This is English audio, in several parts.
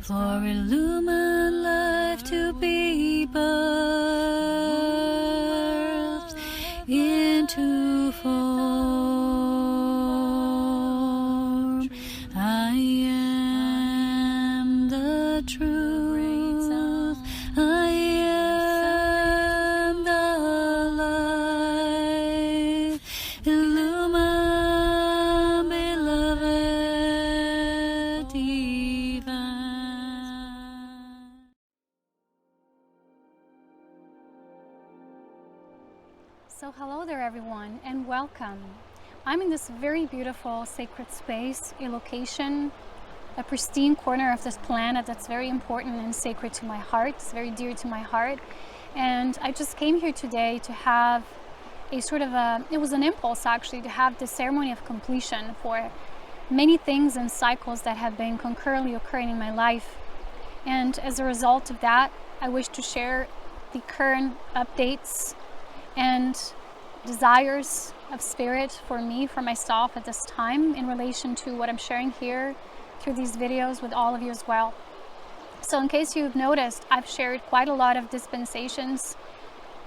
for illumined life to be birthed into form. I am the truth. I am the light. Illumined, beloved divine. So hello there everyone, and welcome. I'm in this very beautiful sacred space, a location, a pristine corner of this planet that's very important and sacred to my heart. It's very dear to my heart. And I just came here today to have a sort of it was an impulse actually, to have the ceremony of completion for many things and cycles that have been concurrently occurring in my life. And as a result of that, I wish to share the current updates and desires of spirit for me, for myself at this time, in relation to what I'm sharing here through these videos with all of you as well. So in case you've noticed, I've shared quite a lot of dispensations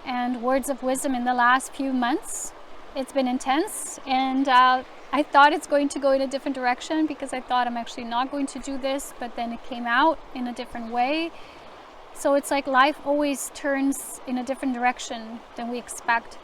and words of wisdom in the last few months. It's been intense, and I thought it's going to go in a different direction, because I thought I'm actually not going to do this, but then it came out in a different way. So it's like life always turns in a different direction than we expect.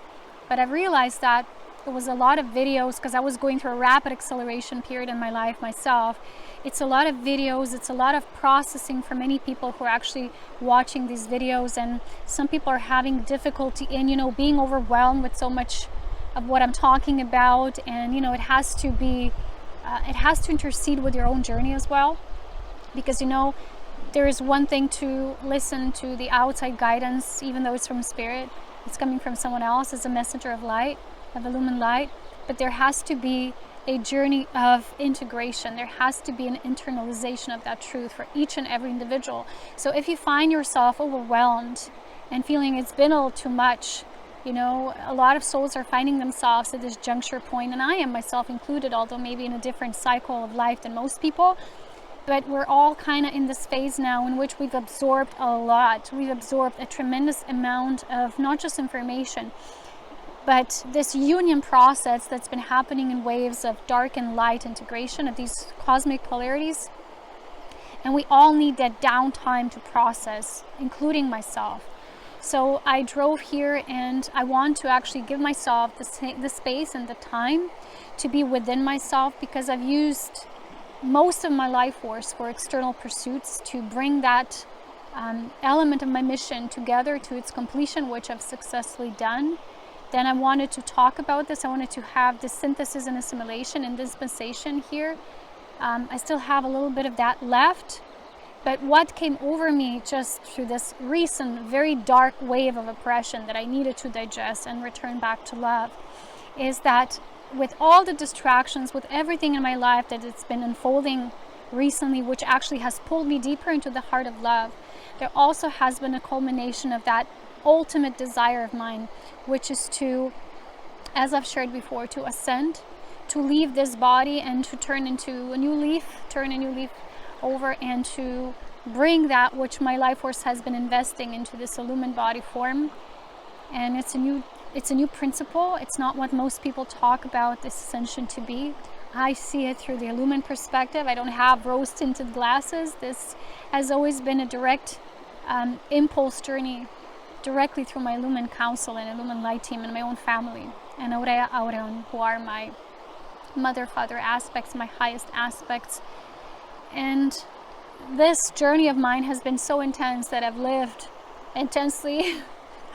But I've realized that it was a lot of videos, because I was going through a rapid acceleration period in my life myself. It's a lot of videos, it's a lot of processing for many people who are actually watching these videos, and some people are having difficulty in, being overwhelmed with so much of what I'm talking about, and it has to be, it has to intercede with your own journey as well, because there is one thing to listen to the outside guidance, even though it's from spirit, it's coming from someone else as a messenger of light, of illumined light, but there has to be a journey of integration. There has to be an internalization of that truth for each and every individual. So if you find yourself overwhelmed and feeling it's been a little too much, a lot of souls are finding themselves at this juncture point, and I am myself included, although maybe in a different cycle of life than most people. But we're all kind of in this phase now in which we've absorbed a lot. We've absorbed a tremendous amount of not just information, but this union process that's been happening in waves of dark and light integration of these cosmic polarities. And we all need that downtime to process, including myself. So I drove here, and I want to actually give myself the space and the time to be within myself, because I've used most of my life force for external pursuits to bring that element of my mission together to its completion, which I've successfully done. Then I wanted to talk about this. I wanted to have this synthesis and assimilation and dispensation here. I still have a little bit of that left, but what came over me just through this recent, very dark wave of oppression that I needed to digest and return back to love is that with all the distractions, with everything in my life that it's been unfolding recently, which actually has pulled me deeper into the heart of love, there also has been a culmination of that ultimate desire of mine, which is to, as I've shared before, to ascend, to leave this body and to turn into a new leaf, turn a new leaf over, and to bring that which my life force has been investing into this illumined body form. And it's a new principle. It's not what most people talk about this ascension to be. I see it through the illumined perspective. I don't have rose tinted glasses. This has always been a direct impulse journey directly through my illumined council and illumined light team and my own family, and Aurea, who are my mother, father aspects, my highest aspects. And this journey of mine has been so intense that I've lived intensely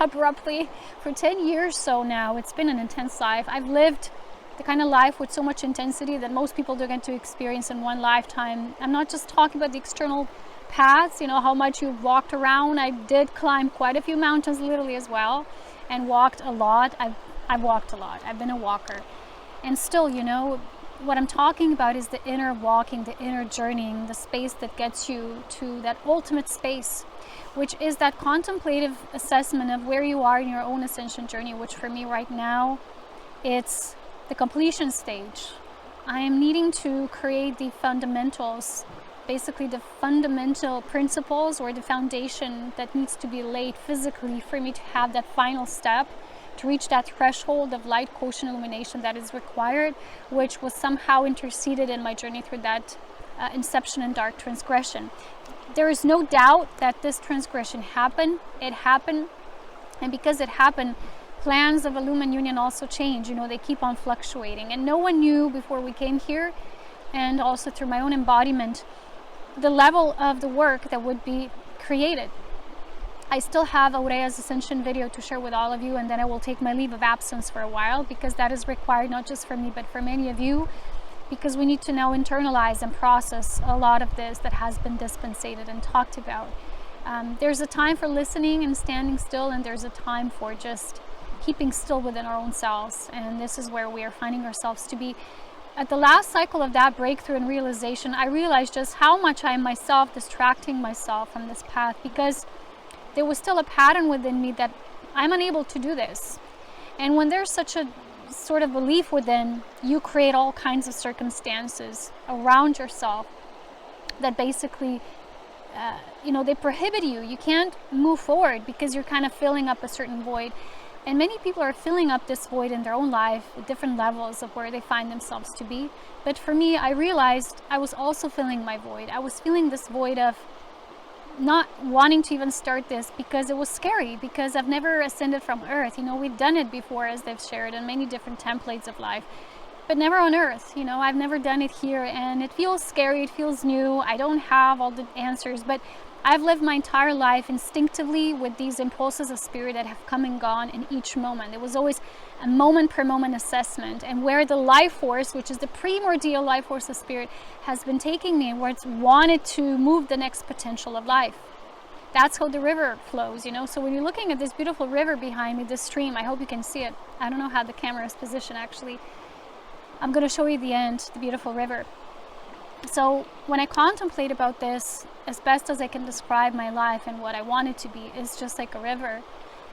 abruptly for 10 years. So now it's been an intense life. I've lived the kind of life with so much intensity that most people don't get to experience in one lifetime. I'm not just talking about the external paths, how much you've walked around. I did climb quite a few mountains literally as well, and walked a lot. I've walked a lot. I've been a walker. And still, what I'm talking about is the inner walking, the inner journeying, the space that gets you to that ultimate space, which is that contemplative assessment of where you are in your own ascension journey, which for me right now, it's the completion stage. I am needing to create the fundamentals basically the fundamental principles or the foundation that needs to be laid physically for me to have that final step, to reach that threshold of light, quotient, illumination that is required, which was somehow interceded in my journey through that inception and dark transgression. There is no doubt that this transgression happened. It happened, and because it happened, plans of Illumined Union also change. They keep on fluctuating, and no one knew before we came here, and also through my own embodiment, the level of the work that would be created. I still have Aurea's Ascension video to share with all of you, and then I will take my leave of absence for a while, because that is required not just for me but for many of you, because we need to now internalize and process a lot of this that has been dispensated and talked about. There's a time for listening and standing still, and there's a time for just keeping still within our own selves, and this is where we are finding ourselves to be. At the last cycle of that breakthrough and realization, I realized just how much I am myself distracting myself from this path, because there was still a pattern within me that I'm unable to do this. And when there's such a sort of belief within, you create all kinds of circumstances around yourself that basically, they prohibit you. You can't move forward because you're kind of filling up a certain void. And many people are filling up this void in their own life at different levels of where they find themselves to be. But for me, I realized I was also filling my void. I was feeling this void of not wanting to even start this because it was scary, because I've never ascended from earth. We've done it before, as they've shared, in many different templates of life, but never on earth. I've never done it here, and it feels scary, it feels new. I don't have all the answers, but I've lived my entire life instinctively with these impulses of spirit that have come and gone in each moment. It was always a moment per moment assessment, and where the life force, which is the primordial life force of spirit, has been taking me, and where it's wanted to move the next potential of life. That's how the river flows, So when you're looking at this beautiful river behind me, this stream, I hope you can see it. I don't know how the camera is positioned, actually. I'm going to show you the end, the beautiful river. So when I contemplate about this, as best as I can describe my life and what I want it to be, is just like a river.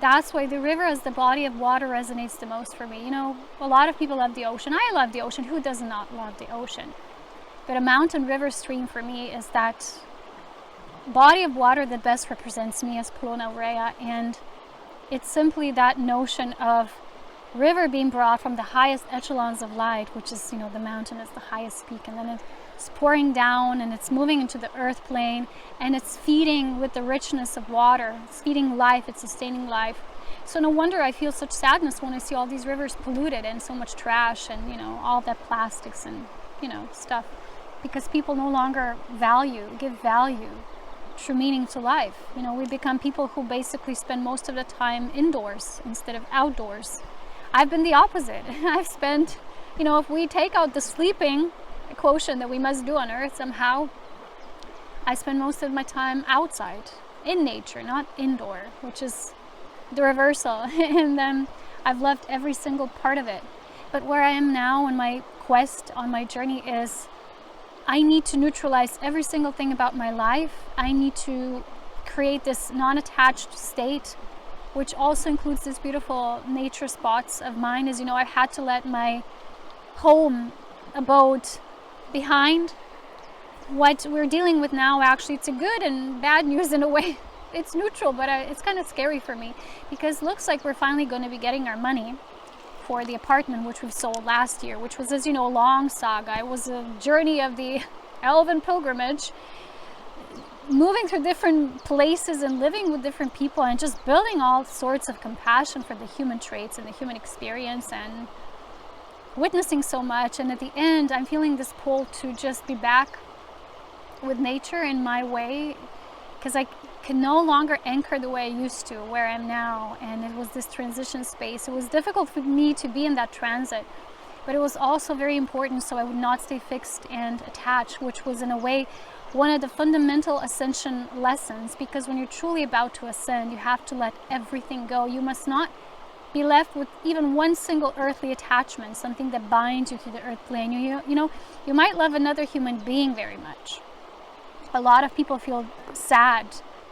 That's why the river as the body of water resonates the most for me. A lot of people love the ocean. I love the ocean. Who does not love the ocean? But a mountain river stream for me is that body of water that best represents me as Polona Aurea. And it's simply that notion of river being brought from the highest echelons of light, which is, the mountain is the highest peak, and then it's pouring down and it's moving into the earth plane, and it's feeding with the richness of water. It's feeding life, it's sustaining life. So no wonder I feel such sadness when I see all these rivers polluted and so much trash and, all that plastics and, stuff, because people no longer give value, true meaning to life. We become people who basically spend most of the time indoors instead of outdoors. I've been the opposite. I've spent, if we take out the sleeping quotient that we must do on earth somehow, I spend most of my time outside, in nature, not indoor, which is the reversal. And then I've loved every single part of it. But where I am now in my quest, on my journey, is I need to neutralize every single thing about my life. I need to create this non-attached state, which also includes these beautiful nature spots of mine. As you know, I've had to let my home abode behind. What we're dealing with now, actually, it's a good and bad news in a way. It's neutral, but it's kind of scary for me, because it looks like we're finally going to be getting our money for the apartment which we've sold last year, which was, as you know, a long saga. It was a journey of the elven pilgrimage, moving through different places and living with different people and just building all sorts of compassion for the human traits and the human experience, and witnessing so much. And at the end, I'm feeling this pull to just be back with nature in my way, because I can no longer anchor the way I used to, where I am now. And it was this transition space. It was difficult for me to be in that transit, but it was also very important so I would not stay fixed and attached, which was in a way one of the fundamental ascension lessons, because when you're truly about to ascend, you have to let everything go. You must not be left with even one single earthly attachment, something that binds you to the earth plane. You might love another human being very much. A lot of people feel sad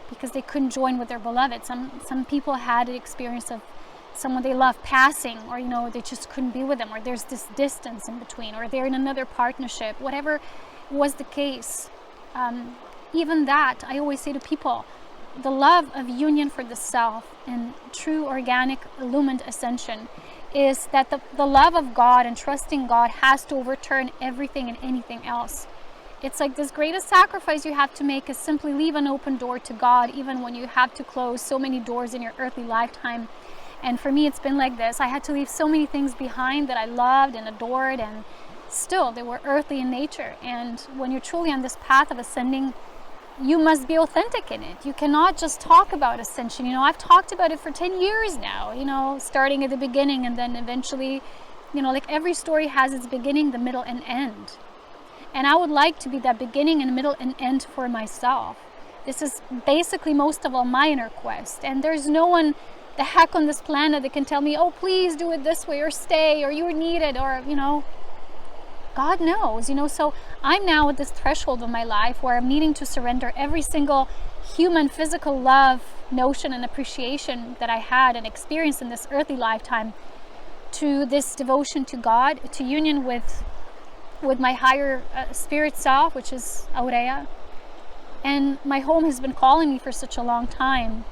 because they couldn't join with their beloved. Some people had an experience of someone they love passing, or they just couldn't be with them, or there's this distance in between, or they're in another partnership. Whatever was the case, Even that, I always say to people, the love of union for the self and true organic illumined ascension is that the love of God and trusting God has to overturn everything and anything else. It's like this greatest sacrifice you have to make is simply leave an open door to God, even when you have to close so many doors in your earthly lifetime. And for me, it's been like this. I had to leave so many things behind that I loved and adored, and still they were earthly in nature. And when you're truly on this path of ascending, you must be authentic in it. You cannot just talk about ascension. I've talked about it for 10 years now, starting at the beginning and then eventually, like every story has its beginning, the middle, and end. And I would like to be that beginning and middle and end for myself. This is basically most of all my inner quest. And there's no one the heck on this planet that can tell me, oh, please do it this way or stay or you're needed or, God knows, so I'm now at this threshold of my life where I'm needing to surrender every single human physical love, notion, and appreciation that I had and experienced in this earthly lifetime to this devotion to God, to union with my higher spirit self, which is Aurea. And my home has been calling me for such a long time.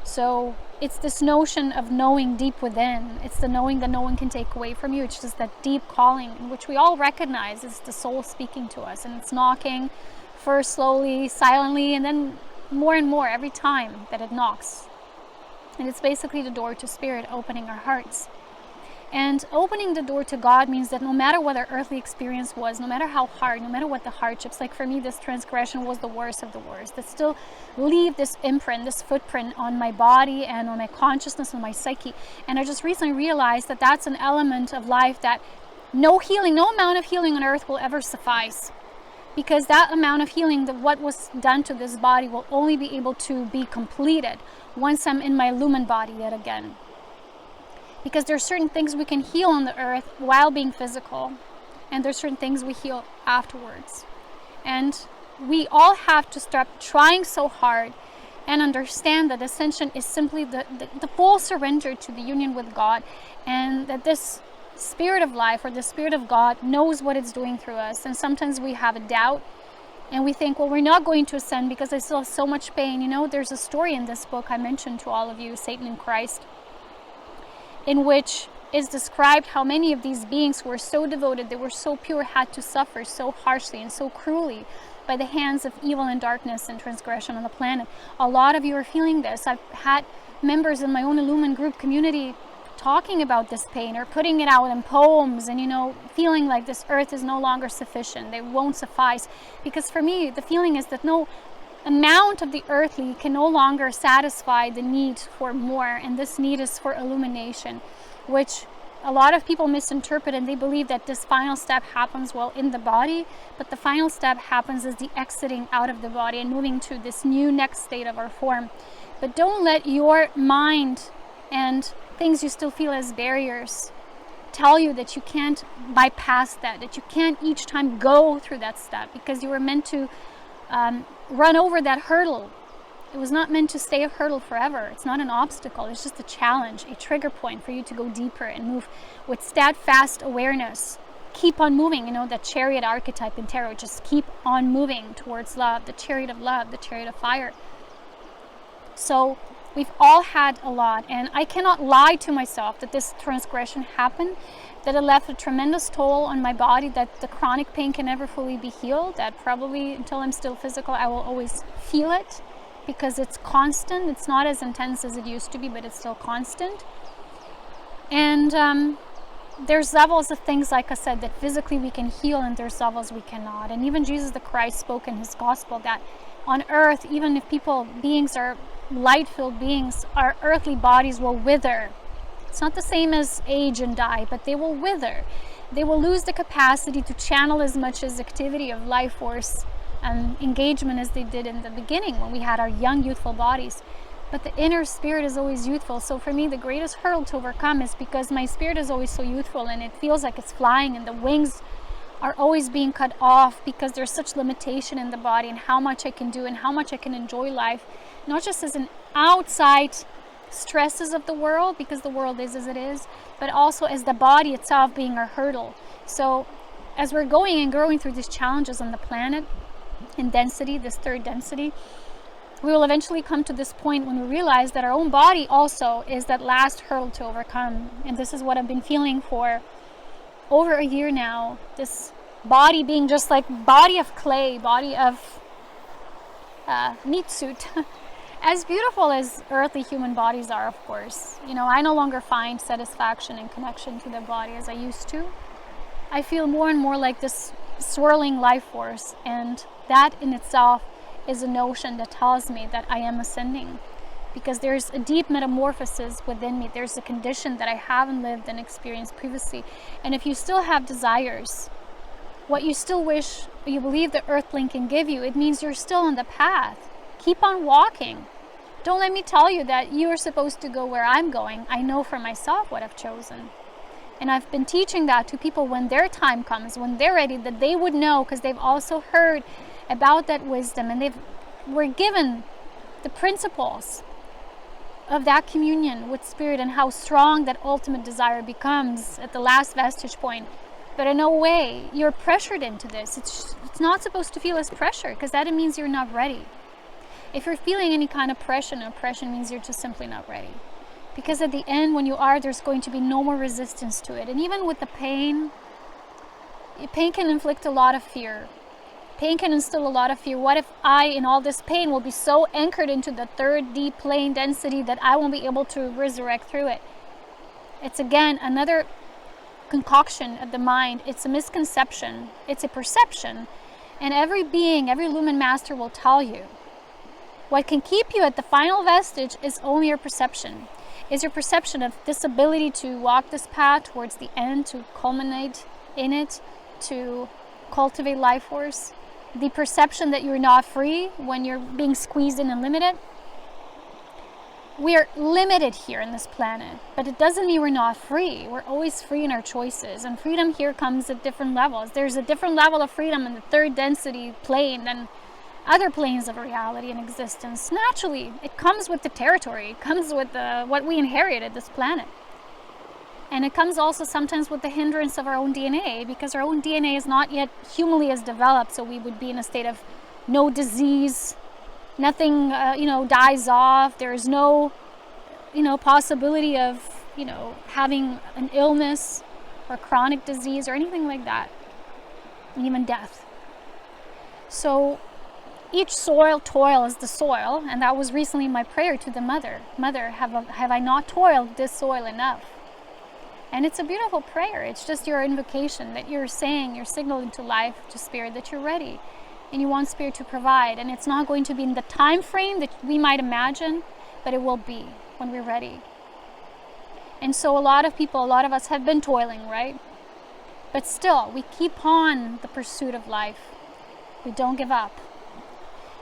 So it's this notion of knowing deep within. It's the knowing that no one can take away from you. It's just that deep calling in which we all recognize is the soul speaking to us. And it's knocking first slowly, silently, and then more and more every time that it knocks. And it's basically the door to spirit opening our hearts. And opening the door to God means that no matter what our earthly experience was, no matter how hard, no matter what the hardships, like for me, this transgression was the worst of the worst, that still leave this imprint, this footprint on my body and on my consciousness and my psyche. And I just recently realized that that's an element of life that no healing, no amount of healing on earth will ever suffice. Because that amount of healing, that what was done to this body, will only be able to be completed once I'm in my illumined body yet again. Because there are certain things we can heal on the earth while being physical, and there's certain things we heal afterwards. And we all have to stop trying so hard and understand that ascension is simply the full surrender to the union with God, and that this spirit of life or the spirit of God knows what it's doing through us. And sometimes we have a doubt and we think, well, we're not going to ascend because I still have so much pain. There's a story in this book I mentioned to all of you, Satan and Christ, in which is described how many of these beings who were so devoted, they were so pure, had to suffer so harshly and so cruelly by the hands of evil and darkness and transgression on the planet. A lot of you are feeling this. I've had members in my own Illumined group community talking about this pain or putting it out in poems and, feeling like this earth is no longer sufficient. They won't suffice. Because for me, the feeling is that no amount of the earthly can no longer satisfy the need for more, and this need is for illumination, which a lot of people misinterpret, and they believe that this final step happens in the body, but the final step happens as the exiting out of the body and moving to this new next state of our form. But don't let your mind and things you still feel as barriers tell you that you can't bypass that you can't each time go through that step, because you were meant to run over that hurdle. It was not meant to stay a hurdle forever. It's not an obstacle. It's just a challenge, a trigger point for you to go deeper and move with steadfast awareness. Keep on moving, that chariot archetype in tarot. Just keep on moving towards love, the chariot of love, the chariot of fire. So we've all had a lot, and I cannot lie to myself that this transgression happened, that it left a tremendous toll on my body, that the chronic pain can never fully be healed, that probably until I'm still physical, I will always feel it, because it's constant. It's not as intense as it used to be, but it's still constant. And there's levels of things, like I said, that physically we can heal, and there's levels we cannot. And even Jesus the Christ spoke in his gospel that on earth, even if beings are light-filled beings, our earthly bodies will wither. It's not the same as age and die, but they will wither. They will lose the capacity to channel as much as activity of life force and engagement as they did in the beginning when we had our young, youthful bodies. But the inner spirit is always youthful. So for me, the greatest hurdle to overcome is because my spirit is always so youthful, and it feels like it's flying, and the wings are always being cut off because there's such limitation in the body and how much I can do and how much I can enjoy life, not just as an outside stresses of the world, because the world is as it is, but also as the body itself being a hurdle. So as we're going and growing through these challenges on the planet, in density, this third density, we will eventually come to this point when we realize that our own body also is that last hurdle to overcome. And this is what I've been feeling for over a year now. This body being just like body of clay, body of meat suit. As beautiful as earthly human bodies are, of course, I no longer find satisfaction and connection to the body as I used to. I feel more and more like this swirling life force, and that in itself is a notion that tells me that I am ascending, because there's a deep metamorphosis within me. There's a condition that I haven't lived and experienced previously. And if you still have desires, what you still wish, you believe the earthling can give you, it means you're still on the path. Keep on walking. Don't let me tell you that you are supposed to go where I'm going. I know for myself what I've chosen. And I've been teaching that to people when their time comes, when they're ready, that they would know, because they've also heard about that wisdom, and they were given the principles of that communion with spirit and how strong that ultimate desire becomes at the last vestige point. But in no way you're pressured into this. It's not supposed to feel as pressure, because that means you're not ready. If you're feeling any kind of pressure and oppression, means you're just simply not ready. Because at the end, when you are, there's going to be no more resistance to it. And even with the pain can inflict a lot of fear. Pain can instill a lot of fear. What if I, in all this pain, will be so anchored into the third deep plane density that I won't be able to resurrect through it? It's again another concoction of the mind. It's a misconception. It's a perception. And every being, every lumen master will tell you, what can keep you at the final vestige is only your perception. Is your perception of this ability to walk this path towards the end, to culminate in it, to cultivate life force. The perception that you're not free when you're being squeezed in and limited. We are limited here on this planet, but it doesn't mean we're not free. We're always free in our choices, and freedom here comes at different levels. There's a different level of freedom in the third density plane than other planes of reality and existence. Naturally, it comes with the territory. It comes with what we inherited, this planet. And it comes also sometimes with the hindrance of our own DNA, because our own DNA is not yet humanly as developed, so we would be in a state of no disease, nothing, dies off. There is no, possibility of, having an illness or chronic disease or anything like that, even death. So each toil is the soil, and that was recently my prayer to the Mother. Mother, have I not toiled this soil enough? And it's a beautiful prayer. It's just your invocation that you're saying, you're signaling to life, to Spirit, that you're ready. And you want Spirit to provide. And it's not going to be in the time frame that we might imagine, but it will be when we're ready. And so a lot of us have been toiling, right? But still, we keep on the pursuit of life. We don't give up.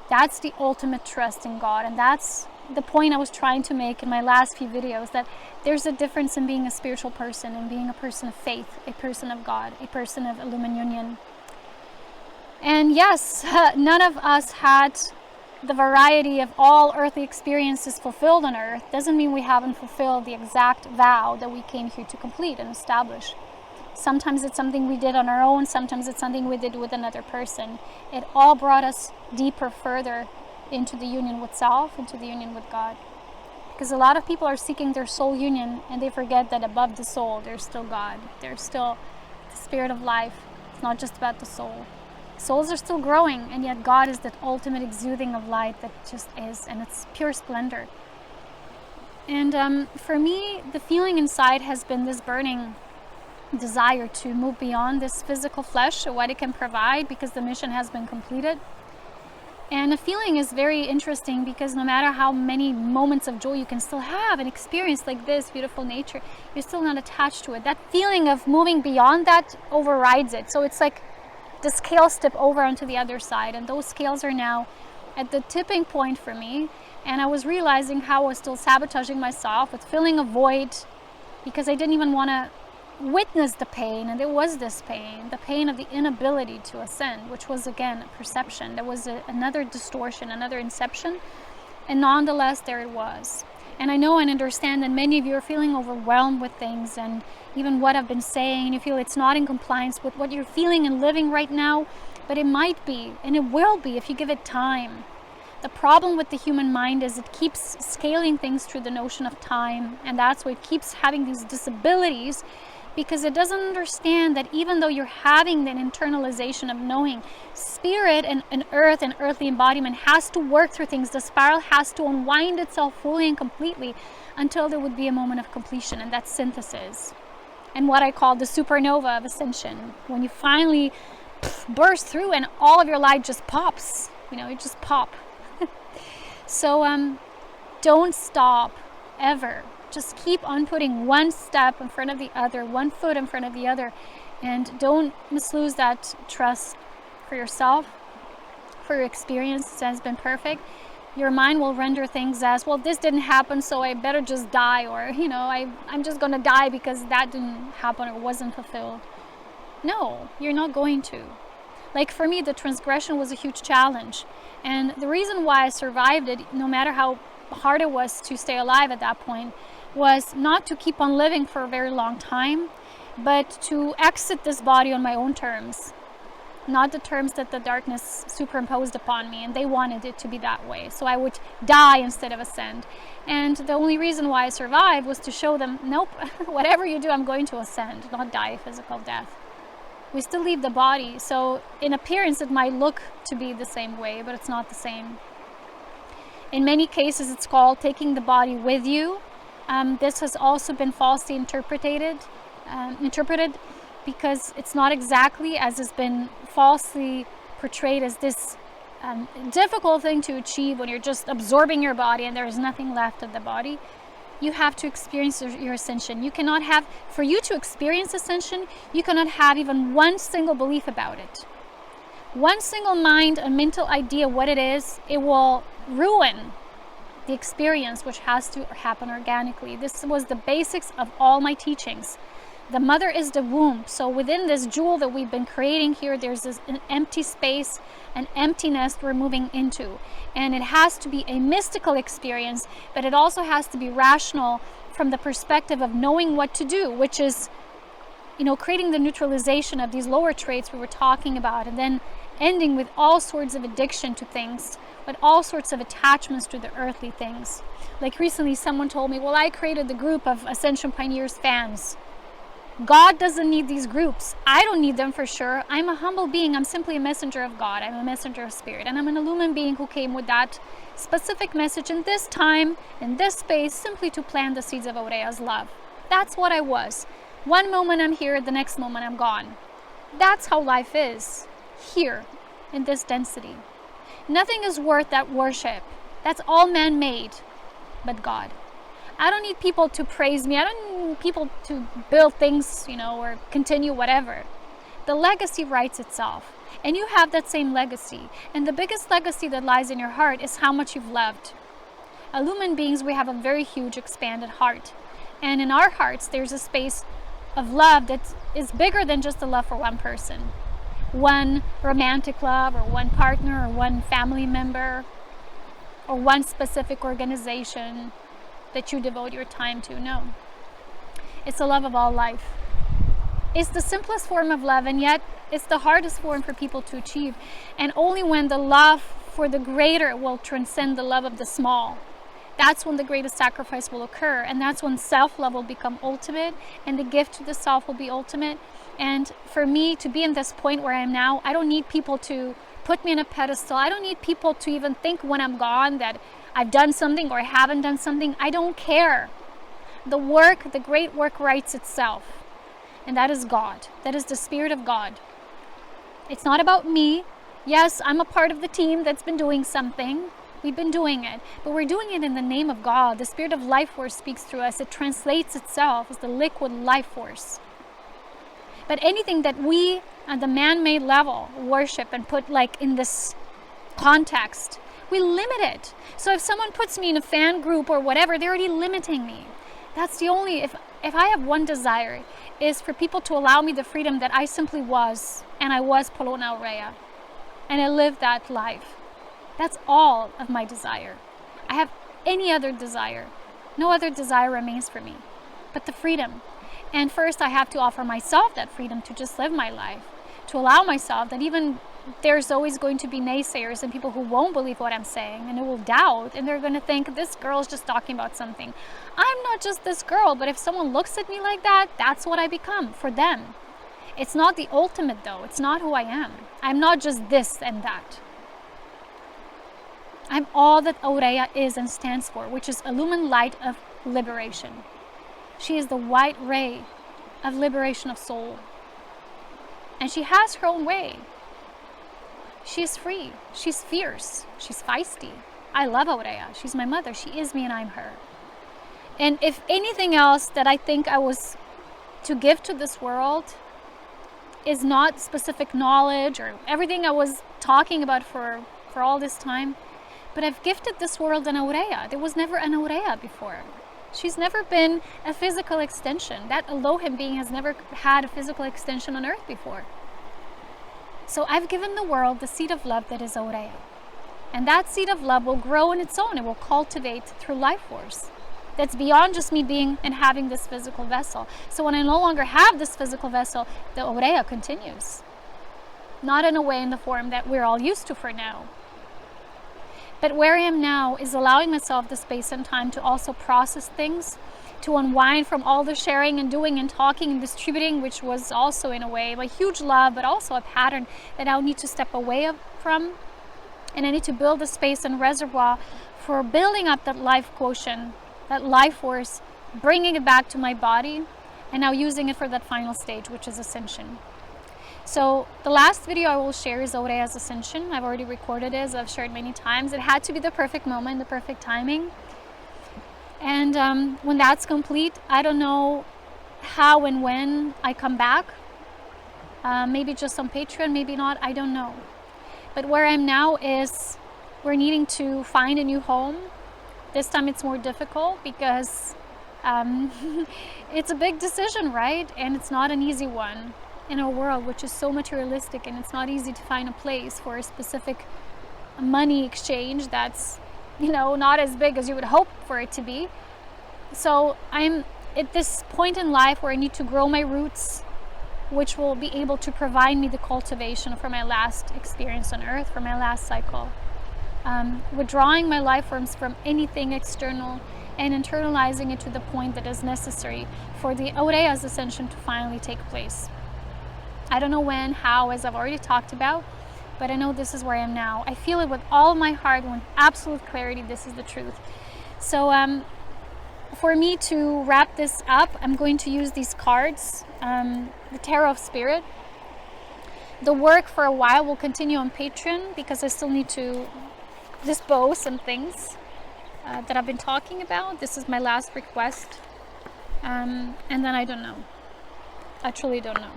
That's the ultimate trust in God. And that's the point I was trying to make in my last few videos, that there's a difference in being a spiritual person and being a person of faith, a person of God, a person of Illumined Union. And yes, none of us had the variety of all earthly experiences fulfilled on earth. Doesn't mean we haven't fulfilled the exact vow that we came here to complete and establish. Sometimes it's something we did on our own, sometimes it's something we did with another person. It all brought us deeper, further into the union with self, into the union with God. Because a lot of people are seeking their soul union, and they forget that above the soul, there's still God. There's still the spirit of life. It's not just about the soul. Souls are still growing, and yet God is that ultimate exuding of light that just is, and it's pure splendor. And for me, the feeling inside has been this burning desire to move beyond this physical flesh or what it can provide, because the mission has been completed. And the feeling is very interesting, because no matter how many moments of joy you can still have and experience like this beautiful nature, you're still not attached to it. That feeling of moving beyond that overrides it. So it's like the scales tip over onto the other side, and those scales are now at the tipping point for me. And I was realizing how I was still sabotaging myself with filling a void, because I didn't even want to witness the pain. And there was this pain, the pain of the inability to ascend, which was again a perception. There was another distortion, another inception, and nonetheless there it was. And I know and understand that many of you are feeling overwhelmed with things and even what I've been saying, and you feel it's not in compliance with what you're feeling and living right now, but it might be, and it will be if you give it time. The problem with the human mind is it keeps scaling things through the notion of time, and that's why it keeps having these disabilities, because it doesn't understand that even though you're having that internalization of knowing, spirit and earth and earthly embodiment has to work through things. The spiral has to unwind itself fully and completely until there would be a moment of completion, and that's synthesis. And what I call the supernova of ascension, when you finally burst through and all of your light just pops, you just pop. So don't stop ever. Just keep on putting one step in front of the other, one foot in front of the other, and don't mislose that trust for yourself, for your experience that has been perfect. Your mind will render things as, well, this didn't happen, so I better just die, or I'm just gonna die because that didn't happen or wasn't fulfilled. No, you're not going to. Like for me, the transgression was a huge challenge, and the reason why I survived it, no matter how hard it was to stay alive at that point, was not to keep on living for a very long time, but to exit this body on my own terms, not the terms that the darkness superimposed upon me, and they wanted it to be that way. So I would die instead of ascend. And the only reason why I survived was to show them, nope, whatever you do, I'm going to ascend, not die a physical death. We still leave the body, so in appearance it might look to be the same way, but it's not the same. In many cases it's called taking the body with you. This has also been falsely interpreted because it's not exactly as has been falsely portrayed as this difficult thing to achieve when you're just absorbing your body and there is nothing left of the body. You have to experience your ascension. You cannot have, for you to experience ascension, you cannot have even one single belief about it. One single mind, a mental idea what it is, it will ruin the experience, which has to happen organically. This was the basics of all my teachings. The mother is the womb. So within this jewel that we've been creating here, there's an empty space, an empty nest we're moving into. And it has to be a mystical experience, but it also has to be rational from the perspective of knowing what to do, which is, creating the neutralization of these lower traits we were talking about, and then ending with all sorts of addiction to things, but all sorts of attachments to the earthly things. Like recently someone told me, well, I created the group of Ascension Pioneers fans. God doesn't need these groups. I don't need them for sure. I'm a humble being. I'm simply a messenger of God. I'm a messenger of spirit. And I'm an illumined being who came with that specific message in this time, in this space, simply to plant the seeds of Aurea's love. That's what I was. One moment I'm here, the next moment I'm gone. That's how life is, here, in this density. Nothing is worth that worship. That's all man-made, but God. I don't need people to praise me. I don't need people to build things, or continue whatever. The legacy writes itself. And you have that same legacy. And the biggest legacy that lies in your heart is how much you've loved. Illumined beings, we have a very huge expanded heart. And in our hearts, there's a space of love that is bigger than just the love for one person. One romantic love, or one partner, or one family member, or one specific organization that you devote your time to. No. It's the love of all life. It's the simplest form of love, and yet it's the hardest form for people to achieve. And only when the love for the greater will transcend the love of the small, that's when the greatest sacrifice will occur. And that's when self-love will become ultimate, and the gift to the self will be ultimate. And for me to be in this point where I am now, I don't need people to put me on a pedestal. I don't need people to even think when I'm gone that I've done something or I haven't done something. I don't care. The work, the great work writes itself. And that is God. That is the Spirit of God. It's not about me. Yes, I'm a part of the team that's been doing something. We've been doing it. But we're doing it in the name of God. The Spirit of life force speaks through us. It translates itself as the liquid life force. But anything that we, at the man-made level, worship and put in this context, we limit it. So if someone puts me in a fan group or whatever, they're already limiting me. That's the only, if I have one desire, is for people to allow me the freedom that I simply was, and I was Polona Aurea, and I lived that life. That's all of my desire. I have any other desire No other desire remains for me but the freedom. And first I have to offer myself that freedom to just live my life, to allow myself that even there's always going to be naysayers and people who won't believe what I'm saying and who will doubt, and they're going to think this girl's just talking about something. I'm not just this girl, but if someone looks at me like that, that's what I become for them. It's not the ultimate though. It's not who I am. I'm not just this and that. I'm all that Aurea is and stands for, which is illumined light of liberation. She is the white ray of liberation of soul. And she has her own way. She is free. She's fierce. She's feisty. I love Aurea. She's my mother. She is me and I'm her. And if anything else that I think I was to give to this world is not specific knowledge or everything I was talking about for all this time, but I've gifted this world an Aurea. There was never an Aurea before. She's never been a physical extension. That Elohim being has never had a physical extension on earth before. So I've given the world the seed of love that is Aurea. And that seed of love will grow on its own. It will cultivate through life force. That's beyond just me being and having this physical vessel. So when I no longer have this physical vessel, the Aurea continues. Not in a way in the form that we're all used to for now. But where I am now is allowing myself the space and time to also process things, to unwind from all the sharing and doing and talking and distributing, which was also in a way my huge love, but also a pattern that I need to step away from. And I need to build a space and reservoir for building up that life quotient, that life force, bringing it back to my body, and now using it for that final stage, which is ascension. So the last video I will share is Aurea's Ascension. I've already recorded it, as I've shared many times. It had to be the perfect moment, the perfect timing. And when that's complete, I don't know how and when I come back. Maybe just on Patreon, maybe not, I don't know. But where I'm now is we're needing to find a new home. This time it's more difficult because it's a big decision, right? And it's not an easy one. In our world, which is so materialistic, and it's not easy to find a place for a specific money exchange that's, not as big as you would hope for it to be. So I'm at this point in life where I need to grow my roots, which will be able to provide me the cultivation for my last experience on earth, for my last cycle. Withdrawing my life forms from anything external and internalizing it to the point that is necessary for the Aurea's ascension to finally take place. I don't know when, how, as I've already talked about, but I know this is where I am now. I feel it with all my heart, with absolute clarity. This is the truth. So for me to wrap this up, I'm going to use these cards, the Tarot of Spirit. The work for a while will continue on Patreon because I still need to dispose some things that I've been talking about. This is my last request. And then I don't know. I truly don't know.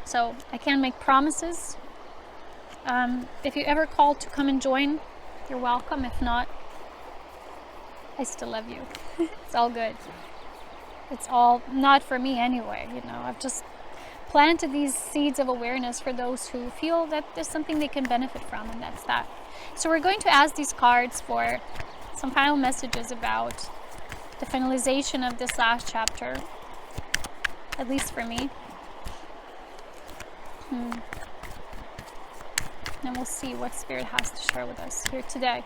So I can't make promises. If you ever call to come and join, you're welcome. If not, I still love you. It's all good. It's all not for me anyway. I've just planted these seeds of awareness for those who feel that there's something they can benefit from, and that's that. So we're going to ask these cards for some final messages about the finalization of this last chapter, at least for me. And we'll see what Spirit has to share with us here today.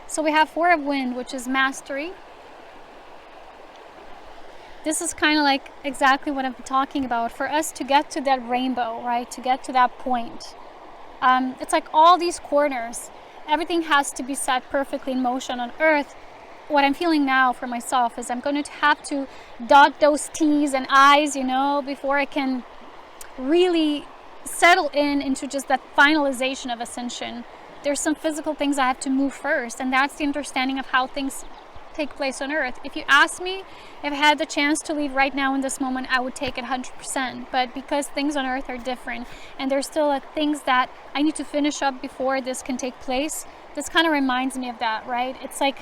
So we have Four of Wind, which is mastery. This is kind of like exactly what I've been talking about. For us to get to that rainbow, right? To get to that point. It's like all these corners. Everything has to be set perfectly in motion on earth. What I'm feeling now for myself is I'm going to have to dot those T's and I's, before I can really settle into just that finalization of ascension. There's some physical things I have to move first, and that's the understanding of how things take place on earth. If you ask me if I had the chance to leave right now in this moment, I would take it 100%. But because things on earth are different, and there's still things that I need to finish up before this can take place, this kind of reminds me of that, right? It's like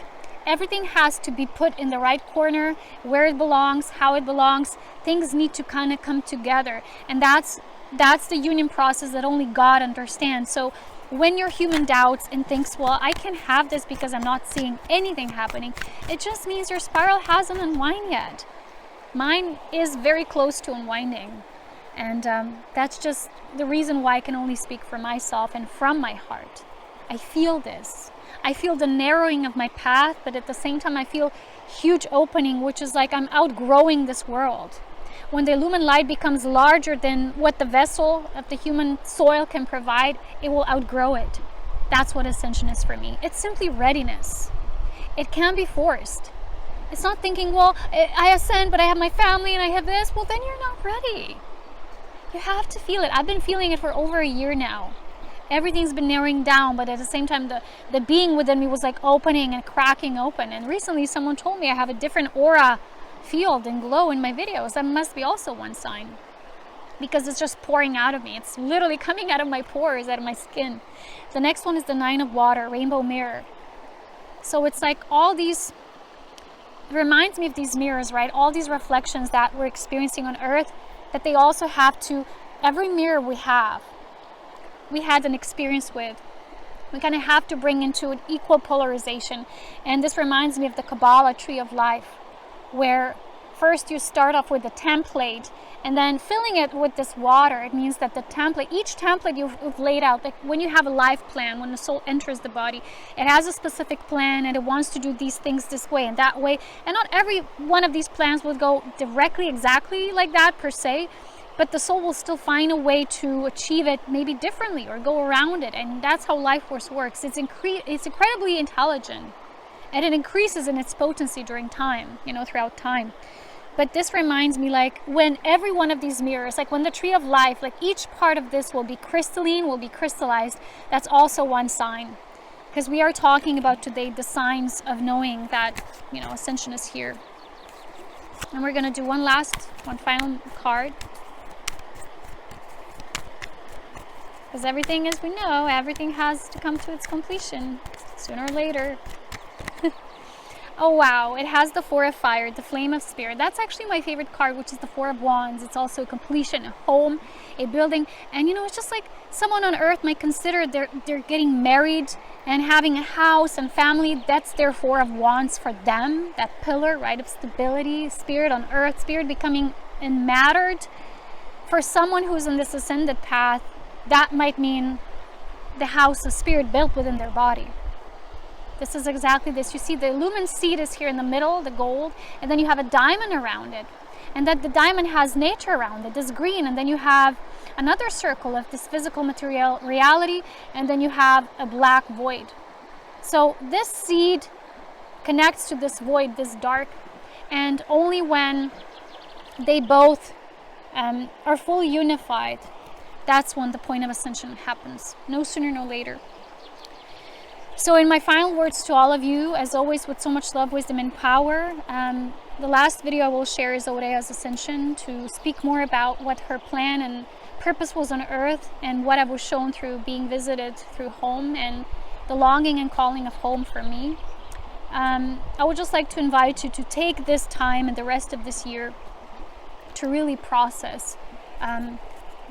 everything has to be put in the right corner, where it belongs, how it belongs. Things need to kind of come together. And that's the union process that only God understands. So when your human doubts and thinks, well, I can have this because I'm not seeing anything happening, it just means your spiral hasn't unwound yet. Mine is very close to unwinding. And that's just the reason why I can only speak for myself and from my heart. I feel this. I feel the narrowing of my path, but at the same time I feel huge opening, which is like I'm outgrowing this world. When the illumined light becomes larger than what the vessel of the human soil can provide, it will outgrow it. That's what ascension is for me. It's simply readiness. It can be forced. It's not thinking, well, I ascend, but I have my family and I have this. Well, then you're not ready. You have to feel it. I've been feeling it for over a year now. Everything's been narrowing down, but at the same time, the being within me was like opening and cracking open. And recently someone told me I have a different aura field and glow in my videos. That must be also one sign, because it's just pouring out of me. It's literally coming out of my pores, out of my skin. The next one is the 9 of water, rainbow mirror. So it's like all these, it reminds me of these mirrors, right? All these reflections that we're experiencing on earth, that they also have to, every mirror we had an experience with, we kind of have to bring into an equal polarization. And this reminds me of the Kabbalah tree of life, where first you start off with a template and then filling it with this water. It means that the template, each template you've laid out, like when you have a life plan, when the soul enters the body, it has a specific plan and it wants to do these things this way and that way. And not every one of these plans will go directly exactly like that per se, but the soul will still find a way to achieve it maybe differently or go around it. And that's how life force works. It's incredibly intelligent, and it increases in its potency during time, throughout time. But this reminds me, like when every one of these mirrors, like when the tree of life, like each part of this will be crystalline, will be crystallized. That's also one sign, because we are talking about today the signs of knowing that, ascension is here. And we're going to do one final card. Because everything, as we know, everything has to come to its completion sooner or later. Oh wow, it has the 4 of fire, the flame of spirit. That's actually my favorite card, which is the 4 of wands. It's also a completion, a home, a building. And it's just like someone on earth might consider they're getting married and having a house and family. That's their 4 of wands for them, that pillar, right, of stability, spirit on earth, spirit becoming enmattered. For someone who's in this ascended path, that might mean the house of spirit built within their body. This is exactly this. You see the illumined seed is here in the middle, the gold, and then you have a diamond around it. And that the diamond has nature around it, this green, and then you have another circle of this physical material reality, and then you have a black void. So this seed connects to this void, this dark, and only when they both are fully unified, that's when the point of ascension happens. No sooner, no later. So in my final words to all of you, as always, with so much love, wisdom, and power, the last video I will share is Aurea's ascension, to speak more about what her plan and purpose was on earth, and what I was shown through being visited through home, and the longing and calling of home for me. I would just like to invite you to take this time and the rest of this year to really process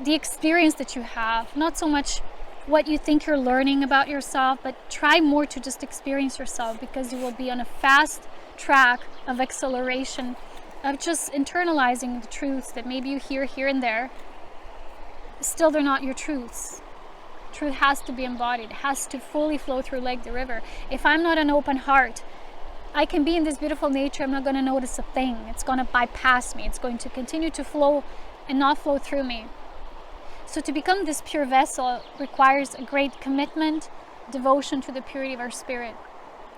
the experience that you have, not so much what you think you're learning about yourself, but try more to just experience yourself, because you will be on a fast track of acceleration, of just internalizing the truths that maybe you hear here and there. Still, they're not your truths. Truth has to be embodied. It has to fully flow through like the river. If I'm not an open heart, I can be in this beautiful nature, I'm not going to notice a thing. It's going to bypass me. It's going to continue to flow and not flow through me. So to become this pure vessel requires a great commitment, devotion to the purity of our spirit,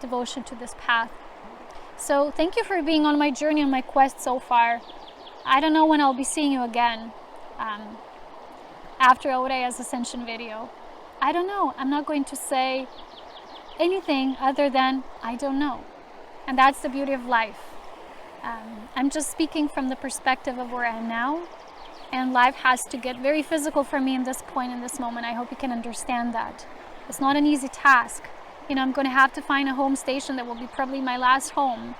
devotion to this path. So thank you for being on my journey, on my quest so far. I don't know when I'll be seeing you again after Aurea's ascension video. I don't know. I'm not going to say anything other than I don't know. And that's the beauty of life. I'm just speaking from the perspective of where I am now. And life has to get very physical for me in this point, in this moment. I hope you can understand that. It's not an easy task. I'm going to have to find a home station that will be probably my last home.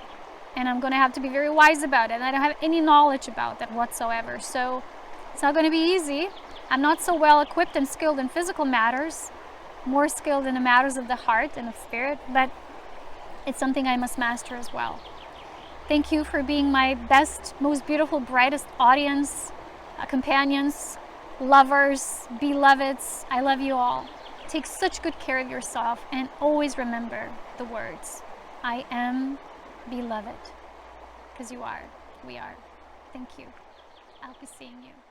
And I'm going to have to be very wise about it. And I don't have any knowledge about that whatsoever. So it's not going to be easy. I'm not so well equipped and skilled in physical matters, more skilled in the matters of the heart and of spirit, but it's something I must master as well. Thank you for being my best, most beautiful, brightest audience, companions, lovers, beloveds. I love you all. Take such good care of yourself and always remember the words, I am beloved, because you are, we are. Thank you. I'll be seeing you.